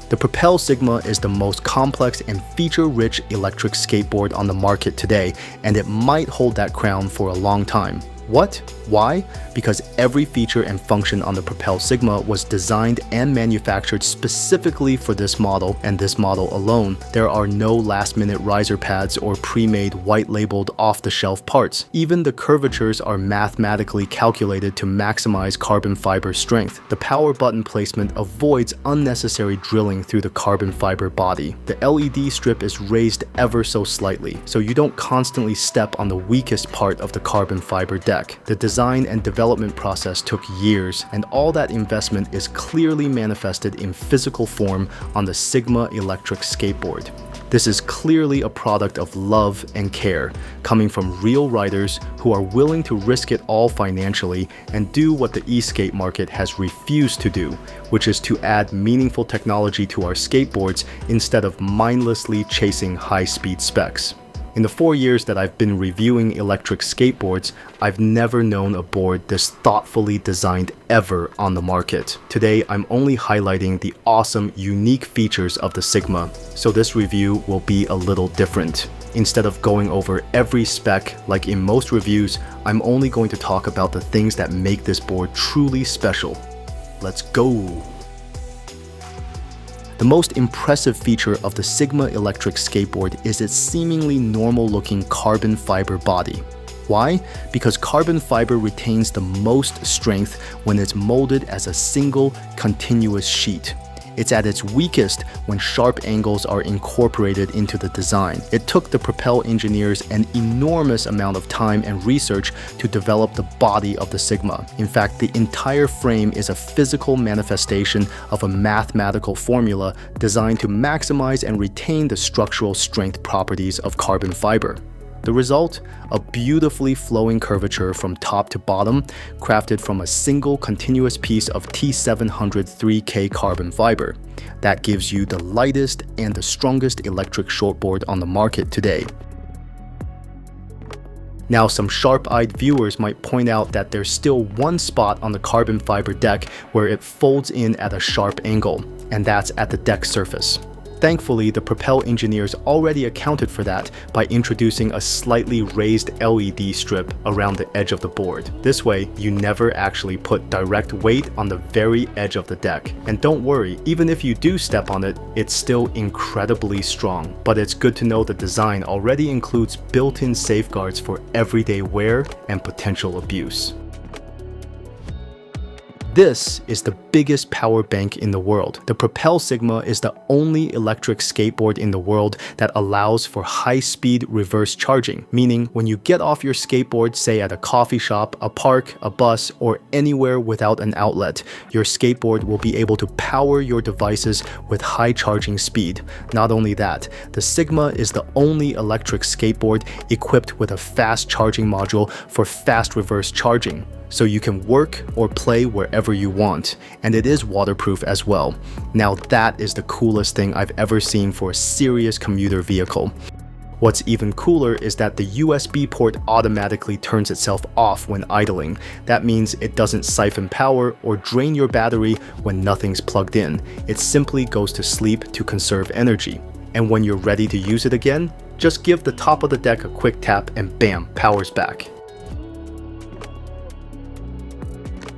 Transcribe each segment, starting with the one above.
The Propel Sigma is the most complex and feature-rich electric skateboard on the market today, and it might hold that crown for a long time. What? Why? Because every feature and function on the Propel Sigma was designed and manufactured specifically for this model and this model alone. There are no last-minute riser pads or pre-made white-labeled off-the-shelf parts. Even the curvatures are mathematically calculated to maximize carbon fiber strength. The power button placement avoids unnecessary drilling through the carbon fiber body. The LED strip is raised ever so slightly, so you don't constantly step on the weakest part of the carbon fiber deck. The design and development process took years, and all that investment is clearly manifested in physical form on the Sigma electric skateboard. This is clearly a product of love and care, coming from real riders who are willing to risk it all financially and do what the e-skate market has refused to do, which is to add meaningful technology to our skateboards instead of mindlessly chasing high-speed specs. In the 4 years that I've been reviewing electric skateboards, I've never known a board this thoughtfully designed ever on the market. Today, I'm only highlighting the awesome, unique features of the Sigma, so this review will be a little different. Instead of going over every spec like in most reviews, I'm only going to talk about the things that make this board truly special. Let's go! The most impressive feature of the Sigma electric skateboard is its seemingly normal-looking carbon fiber body. Why? Because carbon fiber retains the most strength when it's molded as a single, continuous sheet. It's at its weakest when sharp angles are incorporated into the design. It took the Propel engineers an enormous amount of time and research to develop the body of the Sigma. In fact, the entire frame is a physical manifestation of a mathematical formula designed to maximize and retain the structural strength properties of carbon fiber. The result? A beautifully flowing curvature from top to bottom, crafted from a single continuous piece of T700 3K carbon fiber. That gives you the lightest and the strongest electric shortboard on the market today. Now, some sharp-eyed viewers might point out that there's still one spot on the carbon fiber deck where it folds in at a sharp angle, and that's at the deck surface. Thankfully, the Propel engineers already accounted for that by introducing a slightly raised LED strip around the edge of the board. This way, you never actually put direct weight on the very edge of the deck. And don't worry, even if you do step on it, it's still incredibly strong. But it's good to know the design already includes built-in safeguards for everyday wear and potential abuse. This is the biggest power bank in the world. The Propel Sigma is the only electric skateboard in the world that allows for high-speed reverse charging, meaning when you get off your skateboard, say at a coffee shop, a park, a bus, or anywhere without an outlet, your skateboard will be able to power your devices with high charging speed. Not only that, the Sigma is the only electric skateboard equipped with a fast charging module for fast reverse charging. So you can work or play wherever you want, and it is waterproof as well. Now that is the coolest thing I've ever seen for a serious commuter vehicle. What's even cooler is that the USB port automatically turns itself off when idling. That means it doesn't siphon power or drain your battery when nothing's plugged in. It simply goes to sleep to conserve energy. And when you're ready to use it again, just give the top of the deck a quick tap and bam, power's back.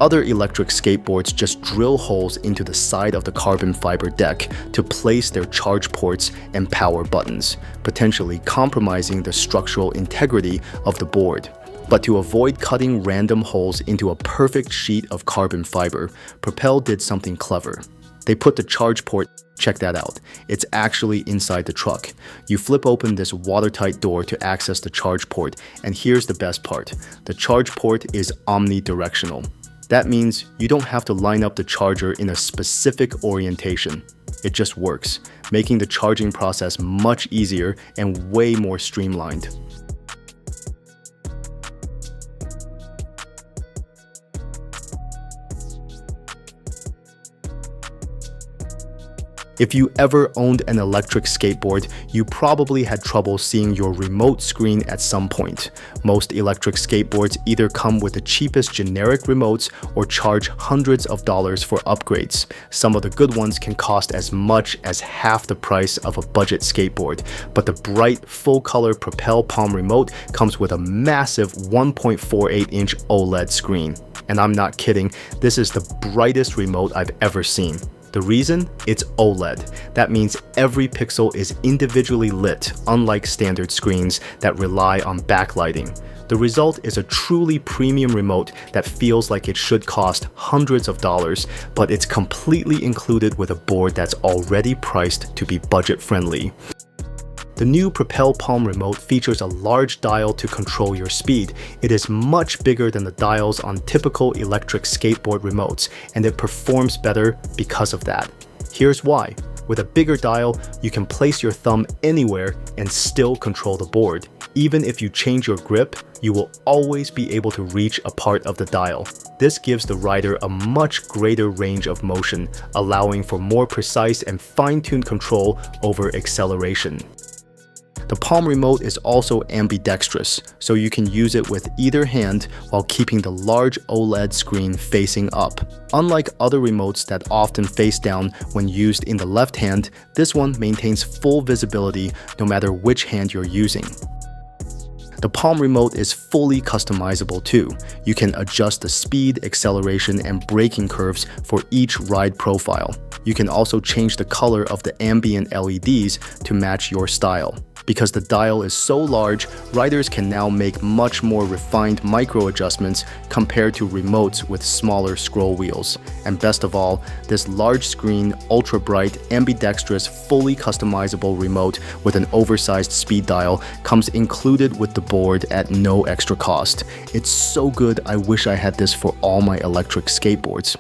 Other electric skateboards just drill holes into the side of the carbon fiber deck to place their charge ports and power buttons, potentially compromising the structural integrity of the board. But to avoid cutting random holes into a perfect sheet of carbon fiber, Propel did something clever. They put the charge port, check that out, it's actually inside the truck. You flip open this watertight door to access the charge port, and here's the best part. The charge port is omnidirectional. That means you don't have to line up the charger in a specific orientation. It just works, making the charging process much easier and way more streamlined. If you ever owned an electric skateboard, you probably had trouble seeing your remote screen at some point. Most electric skateboards either come with the cheapest generic remotes or charge hundreds of dollars for upgrades. Some of the good ones can cost as much as half the price of a budget skateboard, but the bright, full-color Propel Palm remote comes with a massive 1.48-inch OLED screen. And I'm not kidding, this is the brightest remote I've ever seen. The reason? It's OLED. That means every pixel is individually lit, unlike standard screens that rely on backlighting. The result is a truly premium remote that feels like it should cost hundreds of dollars, but it's completely included with a board that's already priced to be budget-friendly. The new Propel Palm remote features a large dial to control your speed. It is much bigger than the dials on typical electric skateboard remotes, and it performs better because of that. Here's why. With a bigger dial, you can place your thumb anywhere and still control the board. Even if you change your grip, you will always be able to reach a part of the dial. This gives the rider a much greater range of motion, allowing for more precise and fine-tuned control over acceleration. The Palm remote is also ambidextrous, so you can use it with either hand while keeping the large OLED screen facing up. Unlike other remotes that often face down when used in the left hand, this one maintains full visibility no matter which hand you're using. The Palm remote is fully customizable too. You can adjust the speed, acceleration, and braking curves for each ride profile. You can also change the color of the ambient LEDs to match your style. Because the dial is so large, riders can now make much more refined micro adjustments compared to remotes with smaller scroll wheels. And best of all, this large screen, ultra bright, ambidextrous, fully customizable remote with an oversized speed dial comes included with the board at no extra cost. It's so good, I wish I had this for all my electric skateboards.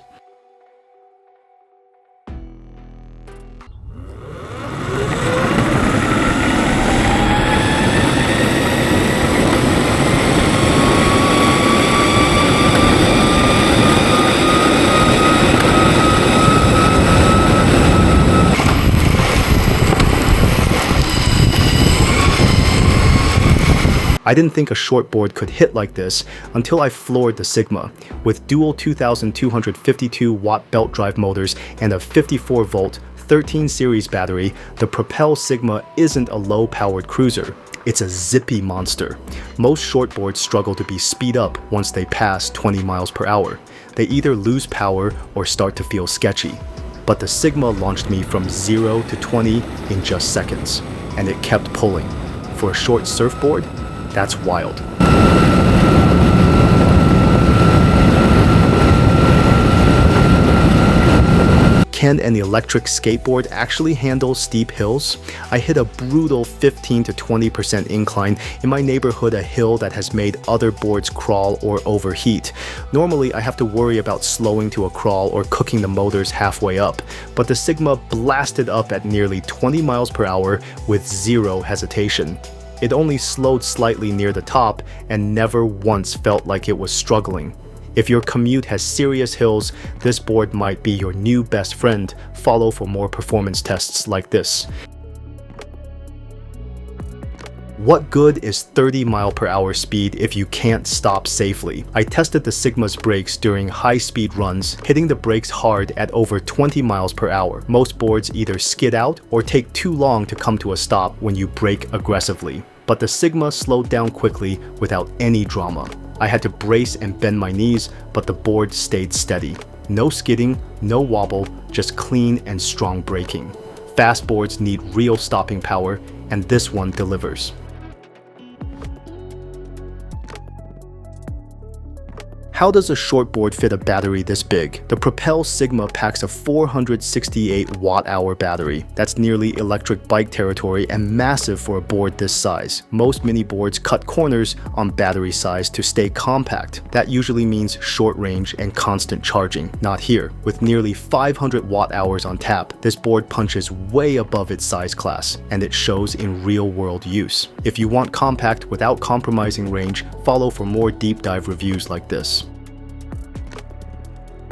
I didn't think a shortboard could hit like this until I floored the Sigma. With dual 2,252 watt belt drive motors and a 54 volt 13 series battery, the Propel Sigma isn't a low-powered cruiser. It's a zippy monster. Most shortboards struggle to be speed up once they pass 20 miles per hour. They either lose power or start to feel sketchy. But the Sigma launched me from 0 to 20 in just seconds, and it kept pulling. For a short surfboard, that's wild. Can an electric skateboard actually handle steep hills? I hit a brutal 15 to 20% incline in my neighborhood, a hill that has made other boards crawl or overheat. Normally, I have to worry about slowing to a crawl or cooking the motors halfway up, but the Sigma blasted up at nearly 20 miles per hour with zero hesitation. It only slowed slightly near the top and never once felt like it was struggling. If your commute has serious hills, this board might be your new best friend. Follow for more performance tests like this. What good is 30 mile per hour speed if you can't stop safely? I tested the Sigma's brakes during high-speed runs, hitting the brakes hard at over 20 miles per hour. Most boards either skid out or take too long to come to a stop when you brake aggressively. But the Sigma slowed down quickly without any drama. I had to brace and bend my knees, but the board stayed steady. No skidding, no wobble, just clean and strong braking. Fast boards need real stopping power, and this one delivers. How does a shortboard fit a battery this big? The Propel Sigma packs a 468 watt-hour battery. That's nearly electric bike territory and massive for a board this size. Most mini boards cut corners on battery size to stay compact. That usually means short range and constant charging. Not here. With nearly 500 watt-hours on tap, this board punches way above its size class, and it shows in real-world use. If you want compact without compromising range, follow for more deep dive reviews like this.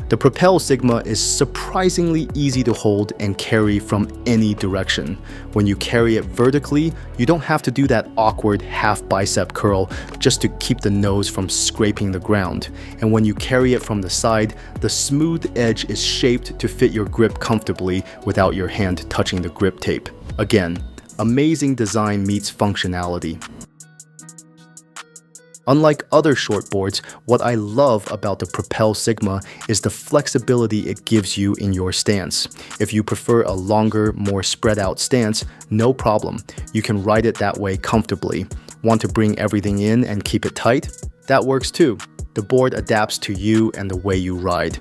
The Propel Sigma is surprisingly easy to hold and carry from any direction. When you carry it vertically, you don't have to do that awkward half bicep curl just to keep the nose from scraping the ground. And when you carry it from the side, the smooth edge is shaped to fit your grip comfortably without your hand touching the grip tape. Again, amazing design meets functionality. Unlike other shortboards, what I love about the Propel Sigma is the flexibility it gives you in your stance. If you prefer a longer, more spread out stance, no problem. You can ride it that way comfortably. Want to bring everything in and keep it tight? That works too. The board adapts to you and the way you ride.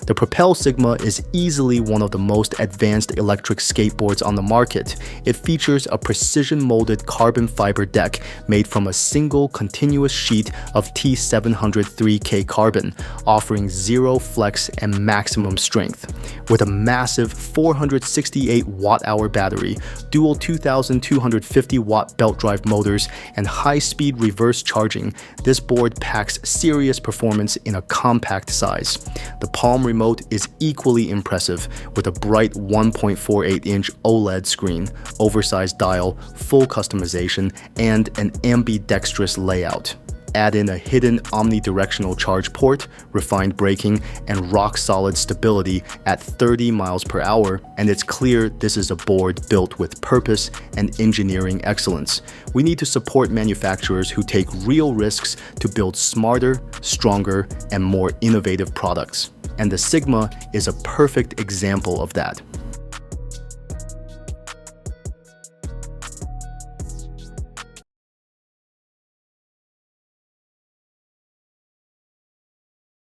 The Propel Sigma is easily one of the most advanced electric skateboards on the market. It features a precision-molded carbon fiber deck made from a single continuous sheet of T703K carbon, offering zero flex and maximum strength. With a massive 468 watt-hour battery, dual 2,250 watt belt drive motors, and high-speed reverse charging, this board packs serious performance in a compact size. The palm remote is equally impressive with a bright 1.48-inch OLED screen, oversized dial, full customization, and an ambidextrous layout. Add in a hidden omnidirectional charge port, refined braking, and rock-solid stability at 30 miles per hour, and it's clear this is a board built with purpose and engineering excellence. We need to support manufacturers who take real risks to build smarter, stronger, and more innovative products. And the Sigma is a perfect example of that.